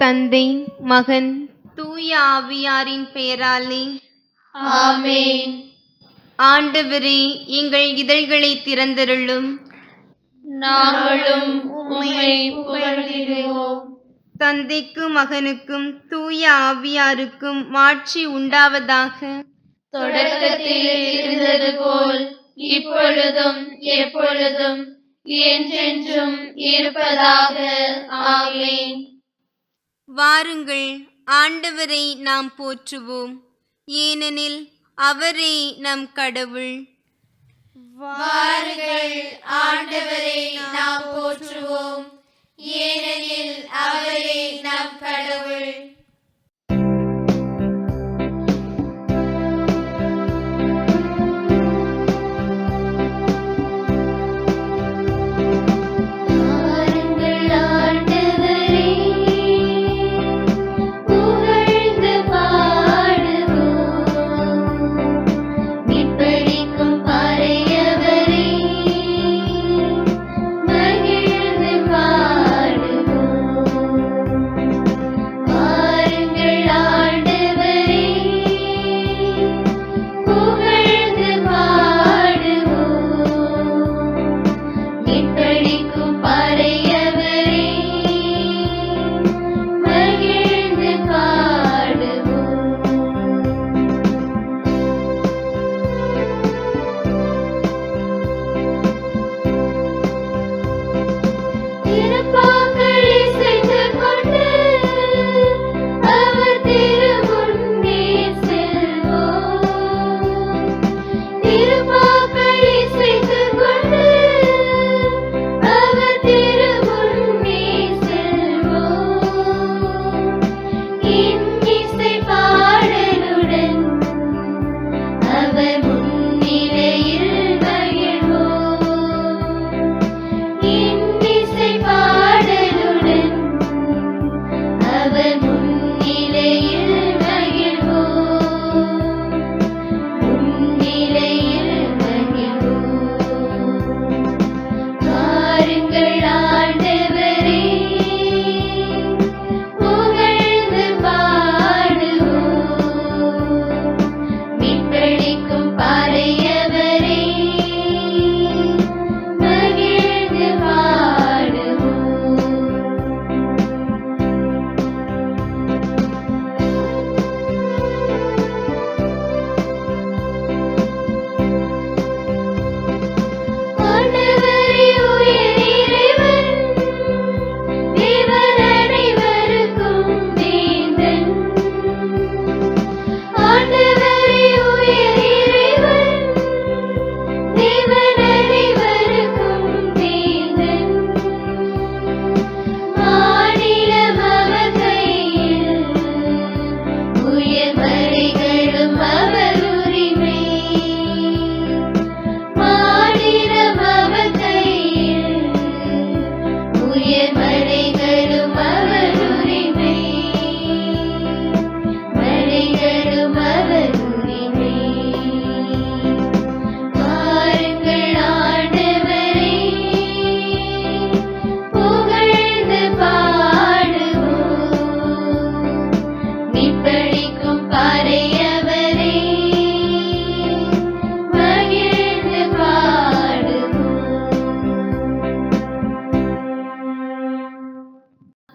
தந்தை, மகன், தூய ஆவியாரின் பெயராலே ஆமென். ஆண்டவரே, எங்கள் இதழ்களை திறந்தருளும். நாங்களும் உம்மை புகழ்கிறோம். தந்தைக்கும் மகனுக்கும் தூய ஆவியாருக்கும் மாட்சி உண்டாவதாக. தொடக்கத்தில் இருந்தது போல் இப்பொழுதும் எப்பொழுதும் என்றென்றும் இருப்பதாக. ஆமென். வாருங்கள், ஆண்டவரை நாம் போற்றுவோம், ஏனெனில் அவரே நம் கடவுள். வாருங்கள், ஆண்டவரை நாம் போற்றுவோம், ஏனெனில் அவரே நம் கடவுள்.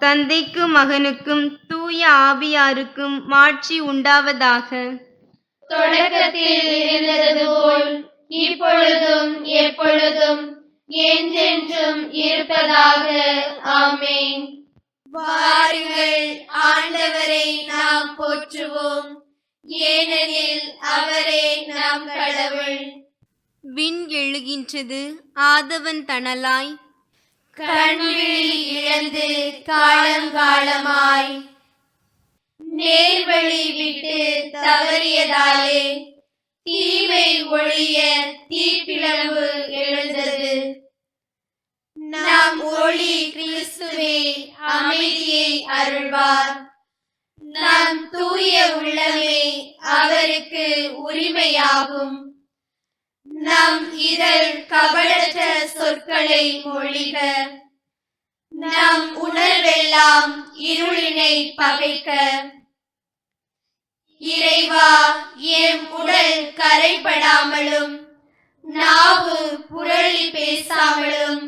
தந்தைக்கும் மகனுக்கும் தூய ஆவியாருக்கும் மாட்சி உண்டாவதாக. தொடக்கத்தில் இருந்தது போல் இப்பொழுதும் எப்பொழுதும் என்றென்றும் இருப்பதாக. ஆமென். வாருங்கள், ஆண்டவரை நாம் போற்றுவோம், ஏனெனில் அவரே நம் கடவுள். விண் எழுகின்றது ஆதவன் தணலாய், கண்விழி இழந்து காலங்காலமாய் நேர்வழி விட்டு தவறியதாலே தீமை ஒழிய தீப்பிளவு எழுந்தது. நம் ஒளி கிறிஸ்துவே அமைதியை அருள்வார். நம் தூய உள்ளமே அவருக்கு உரிமையாகும். நம் இதழ் கபடற்ற சொற்களை மொழிக. நம் உணர்வெல்லாம் இருளினை பகைக்க. இறைவா, எம் உடல் கரைபடாமலும் நாவு புரளி பேசாமலும்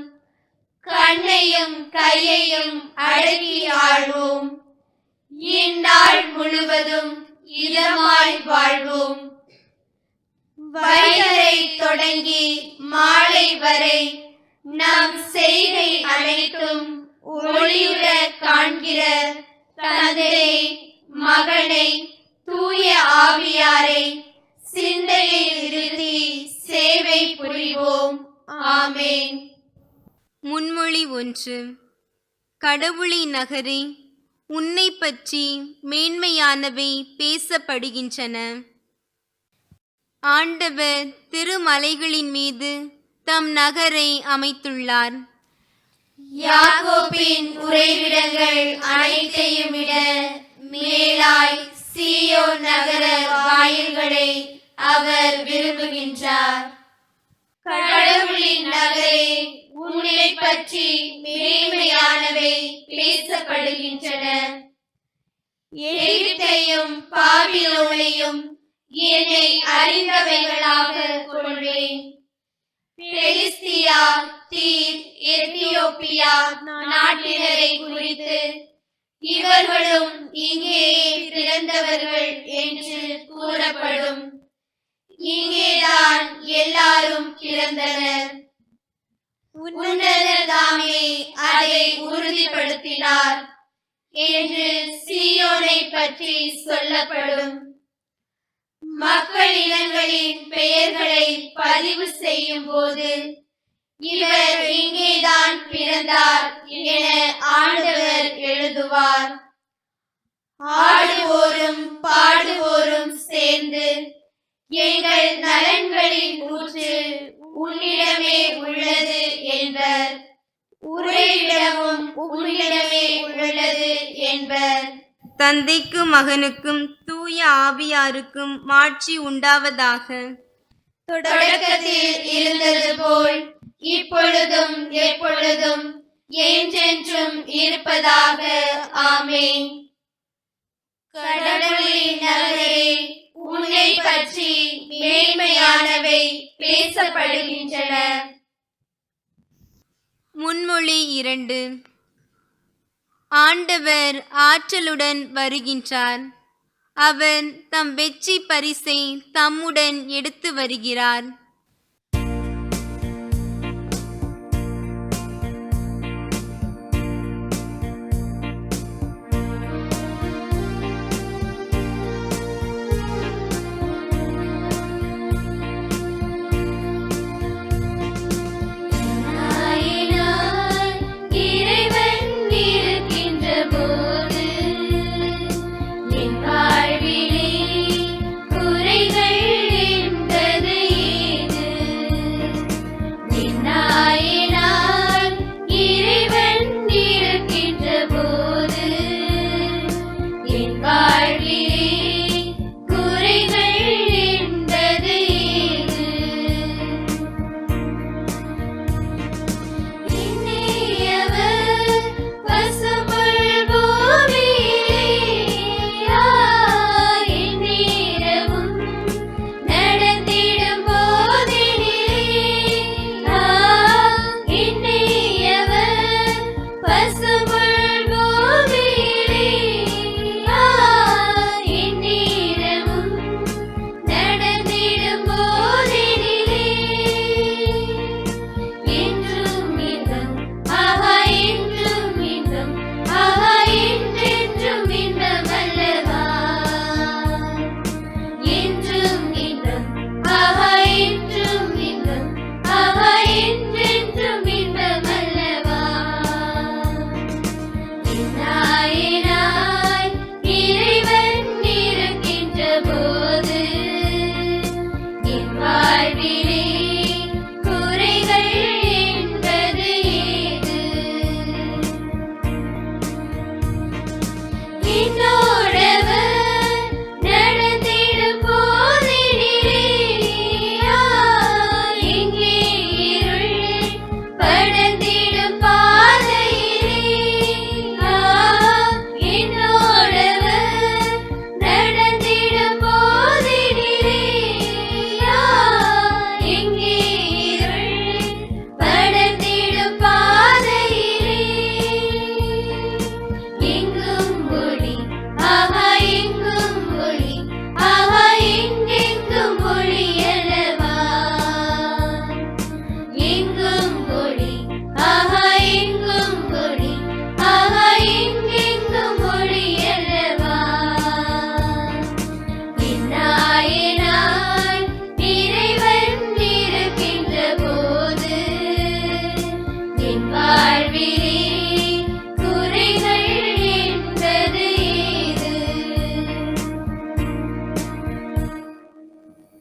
கண்ணையும் கையையும் அடக்கி ஆழ்வோம். இந்நாள் முழுவதும் இதமாய் வாழ்வோம். வைகரை தொடங்கி மாலை வரை நம் செய்கை அனைத்தும் ஒளியுற காண்கிற தந்தை, மகனை, தூய ஆவியாரை சிந்தையில் இருத்தி சேவை புரிவோம். ஆமென். முன்மொழி 1. கடவுளின் நகரே, உன்னை பற்றி மேன்மையானவை பேசப்படுகின்றன. ஆண்டவர் திருமலைகளின் மீது தம் நகரை அமைத்துள்ளார். யாக்கோபின் உறைவிடங்கள் அனைத்தையும் விட மேலாய் சீயோன் நகர வாயில்களை அவர் விரும்புகின்றார். கடவுளின் நகரே, உன்னை பற்றி மேன்மையானவை பேசப்படுகின்றன. எகிப்தையும் பாபிலோனையும் என்னை அறிந்தவைகளாக கொள்வேன். பெலிஸ்தியா, தீர், எத்தியோப்பியா நாட்டினரை குறித்து இவர்களும் இங்கேயே பிறந்தவர்கள் என்று கூறப்படும். இங்கேதான் எல்லாரும் பிறந்தனர். உன்னதர் தாமே அதை உறுதிப்படுத்தினார் என்று சீயோனை பற்றி சொல்லப்படும். மக்கள் இனங்களின் பெயர்களை பதிவு செய்யும் போது இவர் இங்கேதான் பிறந்தார் என ஆண்டவர் எழுதுவார். ஆடுவோரும் பாடுவோரும் சேர்ந்து எங்கள் நலன்களின் ஊற்று உன்னிடமே உள்ளது என்பர். உறைவிடமும் உன்னிடமே உள்ளது என்பர். தந்தைக்கும் மகனுக்கும் தூய ஆவியாருக்கும் மாட்சி உண்டாவதாக. தொடக்கத்தில் இருந்தது போல் இப்பொழுதும் எப்பொழுதும் என்றென்றும் இருப்பதாக. ஆமென். கடவுளின் நகரே, உன்னை பற்றி மேன்மையானவை பேசப்படுகின்றன. முன்மொழி 2. ஆண்டவர் ஆற்றலுடன் வருகின்றார். அவர் தம் வெற்றி பரிசை தம்முடன் எடுத்து வருகிறார். வாழ்விலே குறைகள் என்பது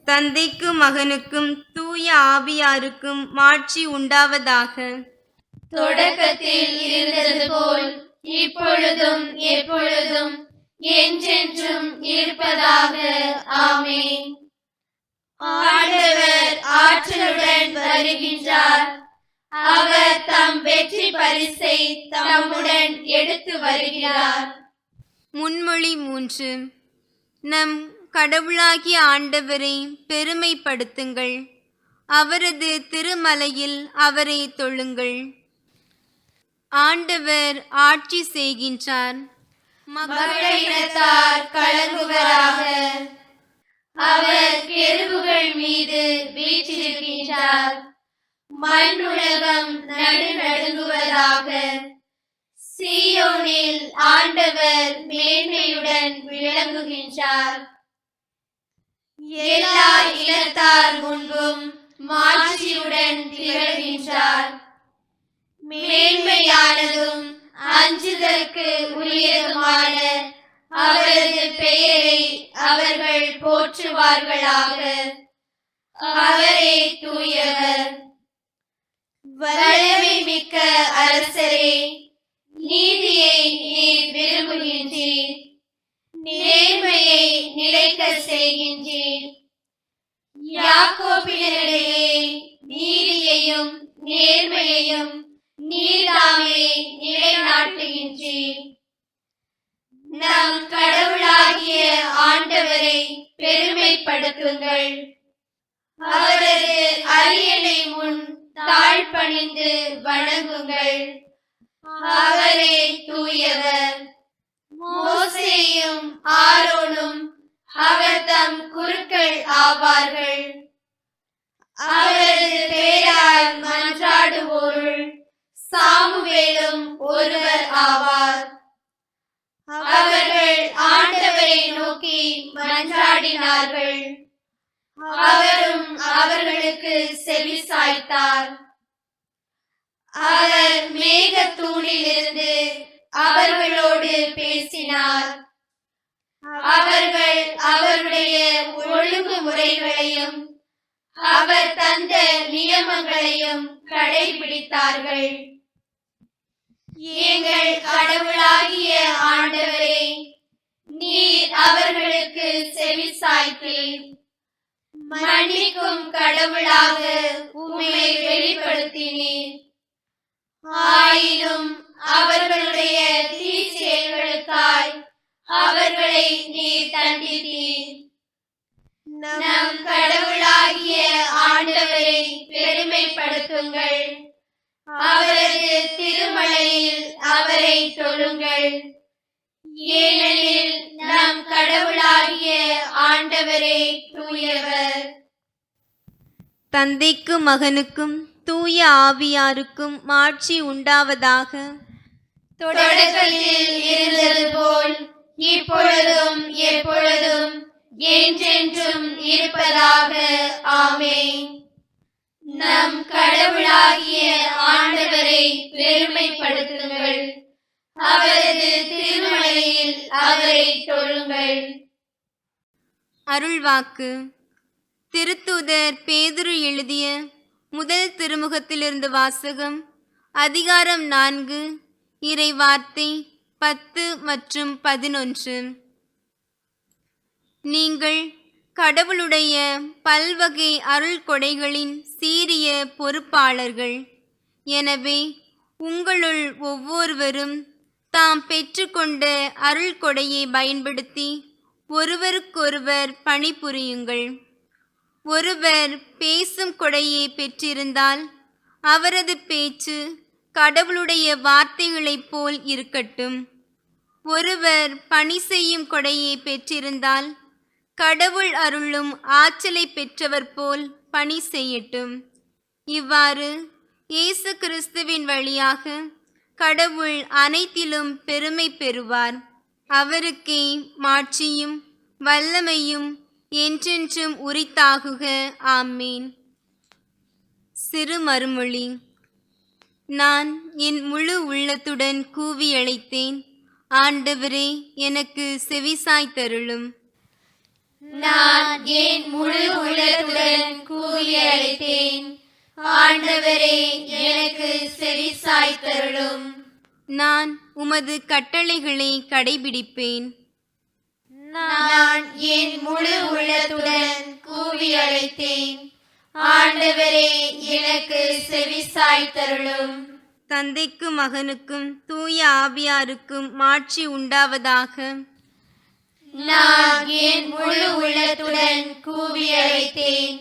தந்தைக்கும் மகனுக்கும் தூய ஆவியாருக்கும் மாட்சி உண்டாவதாக. தொடக்கத்தில் இருந்தது போல் இப்பொழுதும் எப்பொழுதும் என்றென்றும் இருப்பதாக. ஆமென். ஆண்டவர் ஆற்றலுடன் வருகின்றார். அவர் தம் வெற்றி பரிசை தம்முடன் எடுத்து வருகிறார். முன்மொழி 3. நம் கடவுளாகிய ஆண்டவரை பெருமைப்படுத்துங்கள், அவரது திருமலையில் அவரை தொழுங்கள். ஆண்டவர் ஆட்சி செய்கின்றார், மக்களினத்தார் கலங்குவராக. அவர் கெருபுகள் மீது வீற்றிருக்கின்றார். மண்ணுலகம் நடுநடுங்குவதாக. சீயோனில் ஆண்டவர் மேன்மையுடன் விளங்குகின்றார். எல்லா இனத்தார் முன்பும் மாட்சியுடன் திகழ்கின்றார். மேன்மையானதும் அஞ்சுதற்கு உரியதுமான அவரது பெயரை அவர்கள் போற்றுவார்களாக. அவரே தூயவர். வல்லமை மிக்க அரசரே, நீதியை நீர் விரும்புகின்றீர், நேர்மையை நிலைக்க செய்கின்றீர். யாக்கோபினரிடையே நீதியையும் நேர்மையையும் நீர்தாமே நிலைநாட்டுகின்றீர். நம் கடவுளாகிய ஆண்டவரை பெருமைப்படுத்துங்கள். அவரது அரியணை முன் தாழ்பணிந்து வணங்குங்கள். அவரே தூயவர். மோசேயும் ஆரோனும் அவர் தம் குருக்கள் ஆவார்கள். அவரது பெயரால் மன்றாடுவோருள் சாமுவேலும் ஒருவர் ஆவார். அவர்கள் ஆண்டவரை நோக்கி மன்றாடினார்கள். அவரும் அவர்களுக்கு செவிசாய்த்தார். அவர் மேகத்தூணிலிருந்து அவர்களோடு பேசினார். அவர்கள் அவருடைய ஒழுங்குமுறைகளையும் அவர் தந்த நியமங்களையும் கடைபிடித்தார்கள். எங்கள் கடவுளாகிய ஆண்டவரே, நீர் அவர்களுக்கு செவிசாய்த்தீர். மன்னிக்கும் கடவுளாக உம்மை வெளிப்படுத்தினீர். ஆயினும் அவர்களுடைய தீச்செயல்களுக்காய் அவர்களை நீர் தண்டித்தீர். நம் கடவுளாகிய ஆண்டவரை பெருமைப்படுத்துங்கள். அவரது திருமலையில் அவரை தொழுங்கள். ஏனெனில் நம் கடவுளாகிய ஆண்டவரே தூயவர். தந்தைக்கும் மகனுக்கும் தூய ஆவியாருக்கும் மாட்சி உண்டாவதாக. தொடக்கத்தில் இருந்தது போல் இப்பொழுதும் எப்பொழுதும் என்றென்றும் இருப்பதாக. ஆமென். நம் கடவுளாகிய ஆண்டவரை பெருமைப்படுத்துங்கள். அவரது திருமலையில் அவரை தொழுங்கள். அருள்வாக்கு. திருத்தூதர் பேதுரு எழுதிய முதல் திருமுகத்திலிருந்து வாசகம். அதிகாரம் 4, இறை வார்த்தை 10 மற்றும் 11. நீங்கள் கடவுளுடைய பல்வகை அருள் கொடைகளின் சீரிய பொறுப்பாளர்கள். எனவே உங்களுள் ஒவ்வொருவரும் தாம் பெற்றுக்கொண்ட அருள் கொடையை பயன்படுத்தி ஒருவருக்கொருவர் பணிபுரியுங்கள். ஒருவர் பேசும் கொடையை பெற்றிருந்தால் அவரது பேச்சு கடவுளுடைய வார்த்தைகளைப் போல் இருக்கட்டும். ஒருவர் பணி செய்யும் கொடையை பெற்றிருந்தால் கடவுள் அருளும் ஆற்றலை பெற்றவர் போல் பணி செய்யட்டும். இவ்வாறு இயேசு கிறிஸ்துவின் வழியாக கடவுள் அனைத்திலும் பெருமை பெறுவார். அவருக்கே மாட்சியும் வல்லமையும் என்றென்றும் உரித்தாகுக. ஆமீன். சிறு மறுமொழி. நான் என் முழு உள்ளத்துடன் கூவி அழைத்தேன், ஆண்டவரே எனக்கு செவிசாய்த்தருளும். நான் என் முழு உள்ளத்துடன் ஆண்டவரே எனக்கு செவி சாய்த்தருளும். நான் உமது கட்டளைகளை கடைபிடிப்பேன். நான் என் முழு உள்ளத்துடன் கூவி அழைத்தேன். ஆண்டவரே எனக்கு செவி சாய்த்தருளும். தந்தைக்கும் மகனுக்கும் தூய ஆவியாருக்கும் மாட்சி உண்டாவதாக. நான் என் முழு உள்ளத்துடன் கூவி அழைத்தேன்.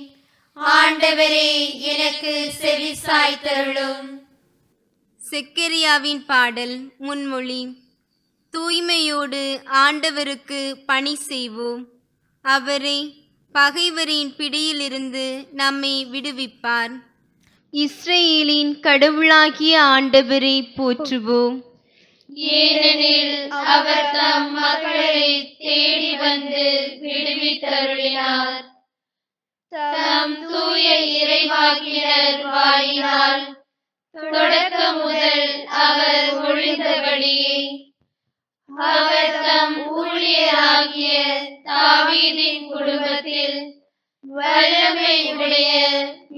ஆண்டவரே எனக்கு செவி சாய்த்தருளும். செக்கரியாவின் பாடல் முன்மொழி. தூய்மையோடு ஆண்டவருக்கு பணி செய்வோம். அவரே பகைவரின் பிடியிலிருந்து நம்மை விடுவிப்பார். இஸ்ரேலின் கடவுளாகிய ஆண்டவரை போற்றுவோம். ஏனெனில் அவர் தம் மக்களை தேடி வந்து விடுவித்தருளினார். தம் தூய இறைவாக்கினர் வாயினால் தொடக்கம் முதல் அவர் ஒழிந்தபடியே அவர் தம் ஊழியராகிய தாவீதின் குடும்பத்தில் வல்லமை உடைய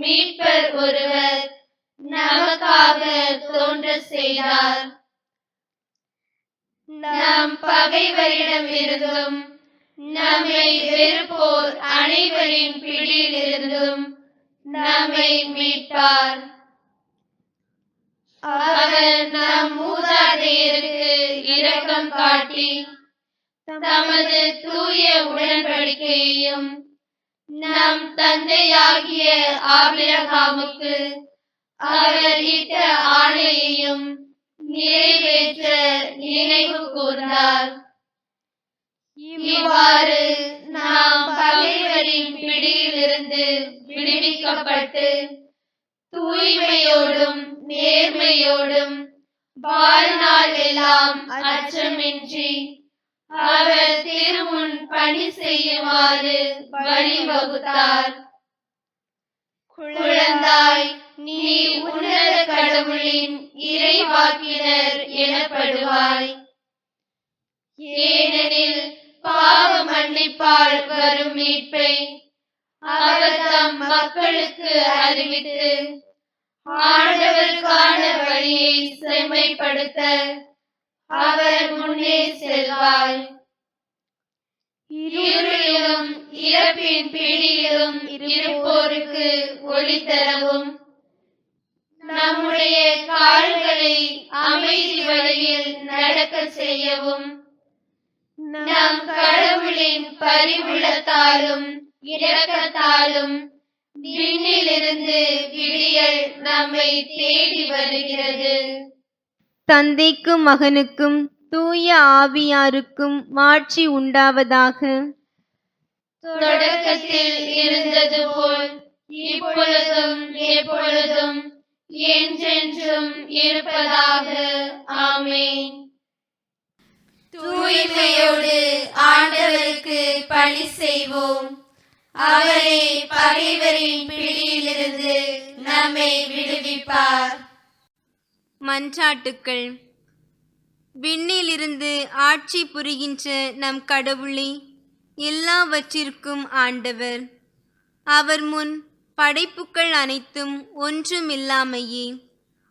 மீட்பர் ஒருவர் நமக்காக தோன்ற செய்தார். நம் பகைவரிடமிருந்தும் நம்மை வெறுப்போர் அனைவரின் பிடியிலிருந்தும் நம்மை மீட்பார். அவர் நம் மூதாதையருக்கு இரக்கம் காட்டி தமது தூய உடன்படிக்கையையும் நம் தந்தையாகிய ஆபிரகாமுக்கு அவர் இட்ட ஆணையையும் நிறைவேற்ற நினைவு கூர்ந்தார். இவ்வாறு நாம் பகைவரின் பிடியிலிருந்து விடுவிக்கப்பட்டு தூய்மையோடும் நேர்மையோடும் வாழ்நாள் எல்லாம் அச்சமின்றி அவர் திருமுன் பணி செய்யுமாறு வழிவகுத்தார். குழந்தாய், நீ உன்னத கடவுளின் இறைவாக்கினர் எனப்படுவாய். ஏனெனில் பாவ மன்னிப்பால் வரும் மீட்பை அவர் தம் மக்களுக்கு அறிவித்து ஆண்டவருக்கான வழியை செம்மைப்படுத்த அவர் முன்னே செல்வார். இருளிலும் இறப்பின் பிடியிலும் இருப்போருக்கு ஒளி தரவும் நம்முடைய கால்களை அமைதி வழியில் நடக்க செய்யவும் நம் கடவுளின் பரிவுள்ளத்தாலும் இரக்கத்தாலும் விண்ணிலிருந்து விடியல் நம்மை தேடி வருகிறது. தந்தைக்கும் மகனுக்கும் தூய ஆவியாருக்கும் மாட்சி உண்டாவதாக. தொடக்கத்தில் இருந்தது போல் இப்பொழுதும் எப்பொழுதும் என்றென்றும் இருப்பதாக. ஆமென். தூய்மையோடு ஆண்டவருக்கு பணி செய்வோம். அவரே பகைவரின் பிடியிலிருந்து நம்மை விடுவிப்பார். மன்றாட்டுக்கள். விண்ணிலிருந்து ஆட்சி புரிகின்ற நம் கடவுளே, எல்லாவற்றிற்கும் ஆண்டவர். அவர் முன் படைப்புக்கள் அனைத்தும் ஒன்றுமில்லாமையே.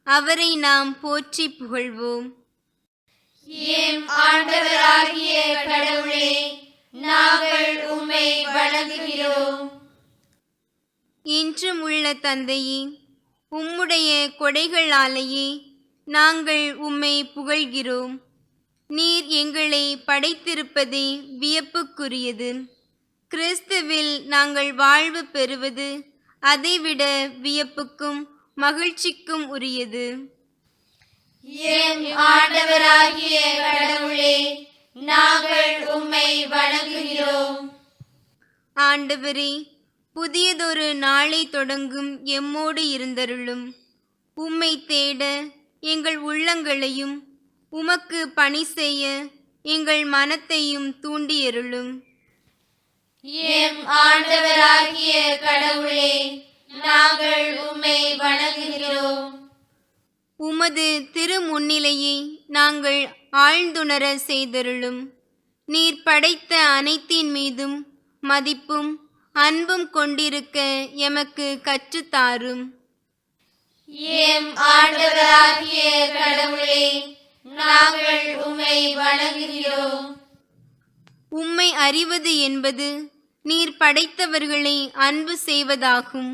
அவரை நாம் போற்றி புகழ்வோம். எம் ஆண்டவராகிய கடவுளே, நாங்கள் உம்மை வணங்குகிறோம். இன்றும் உள்ள தந்தையே, உம்முடைய கொடைகளாலேயே நாங்கள் உம்மை புகழ்கிறோம். நீர் எங்களை படைத்திருப்பதே வியப்புக்குரியது. கிறிஸ்துவில் நாங்கள் வாழ்வு பெறுவது அதைவிட வியப்புக்கும் மகிழ்ச்சிக்கும் உரியது. எம் ஆண்டவராகிய கடவுளே, நாங்கள் உம்மை வணங்குகிறோம். ஆண்டவரே, புதியதொரு நாளை தொடங்கும் எம்மோடு இருந்தருளும். உம்மை தேட எங்கள் உள்ளங்களையும் உமக்கு பணி செய்ய எங்கள் மனத்தையும் தூண்டியருளும். எம் ஆண்டவராகிய கடவுளே, நாங்கள் உம்மை வணங்குகிறோம். உமது திருமுன்னிலையை நாங்கள் ஆழ்ந்துணர செய்தருளும். நீர் படைத்த அனைத்தின் மீதும் மதிப்பும் அன்பும் கொண்டிருக்க எமக்கு கற்றுத்தாரும். எம் ஆண்டவராகிய கடவுளே, நாங்கள் உம்மை வணங்குகிறோம். உம்மை அறிவது என்பது நீர் படைத்தவர்களை அன்பு செய்வதாகும்.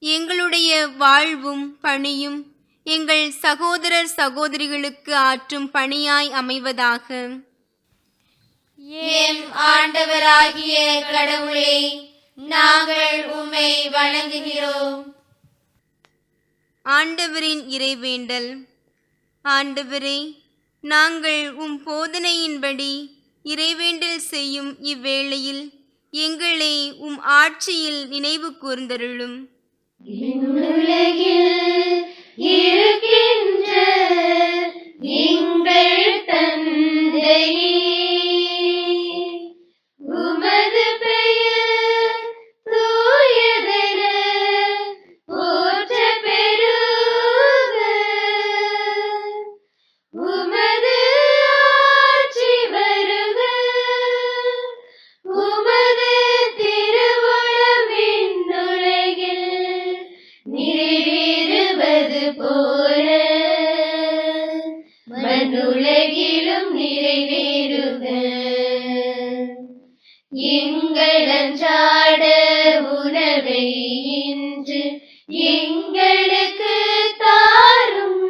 எங்களுடைய வாழ்வும் பணியும் எங்கள் சகோதரர் சகோதரிகளுக்கு ஆற்றும் பணியாய் அமைவதாக. எம் ஆண்டவராகிய கடவுளே, நாங்கள் உம்மை வணங்குகிறோம். ஆண்டவரின் இறைவேண்டல். ஆண்டவரே, நாங்கள் உம் போதனையின்படி இறைவேண்டல் செய்யும் இவ்வேளையில் எங்களை உம் ஆட்சியில் நினைவு கூர்ந்தருளும். உலகில் இருக்கின்ற எங்கள் தந்தையே, உமது பெயர் தூயதென போற்றப் பெறுக. உமது ஆட்சி வருக. உமது திருவுளம் விண்ணுலகில் நிறைவேறுவது போல மண்ணுலகிலும் நிறைவேறுக. எங்கள் அன்றாட உணவை இன்று எங்களுக்கு தாரும்.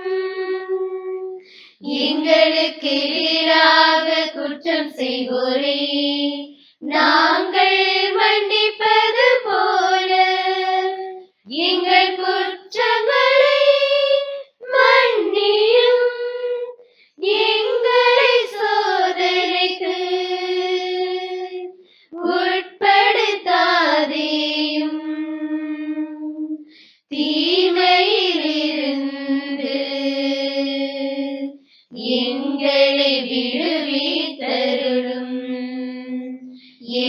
எங்களுக்கு எதிராக குற்றம் செய்வோரே நாங்கள் மன்னிப்பது போல எங்கள் குற்றங்களை மன்னியும். எங்களை சோதனைக்கு உட்படுத்தாதேயும், தீமையிலிருந்து எங்களை விடுவித்தருளும்.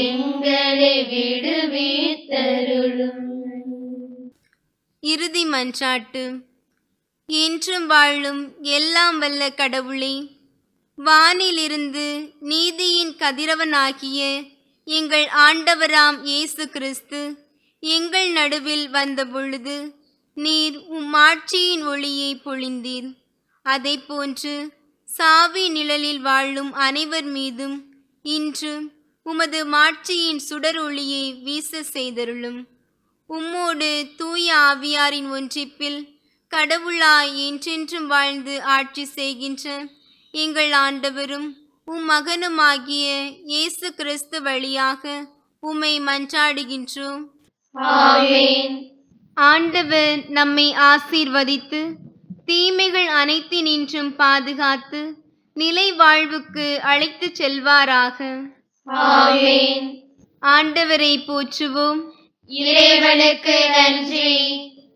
எங்களை விடுவித்தருளும். இறுதி மன்றாட்டு. என்றும் வாழும் எல்லாம் வல்ல கடவுளே, வானிலிருந்து நீதியின் கதிரவனாகிய எங்கள் ஆண்டவராம் இயேசு கிறிஸ்து எங்கள் நடுவில் வந்தபொழுது நீர் உம் ஆட்சியின் ஒளியை பொழிந்தீர். அதைப்போன்று சாவி நிழலில் வாழும் அனைவர் மீதும் இன்று உமது மாட்சியின் சுடர் ஒளியை வீச செய்தருளும். உம்மோடு தூய ஆவியாரின் ஒன்றிப்பில் கடவுளாய் என்றென்றும் வாழ்ந்து ஆட்சி செய்கின்ற எங்கள் ஆண்டவரும் உம் மகனுமாகிய இயேசு கிறிஸ்து வழியாக உம்மை மன்றாடுகின்றோம். ஆமென். ஆண்டவர் நம்மை ஆசீர்வதித்து தீமைகள் அனைத்தினின்றும் பாதுகாத்து நிலை வாழ்வுக்கு அழைத்துச் செல்வாராக. ஆமென். ஆண்டவரை போற்றுவோம். இறைவனுக்கு நன்றி.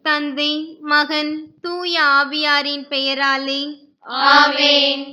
தந்தை, மகன், தூய ஆவியாரின் பெயராலே ஆமென்.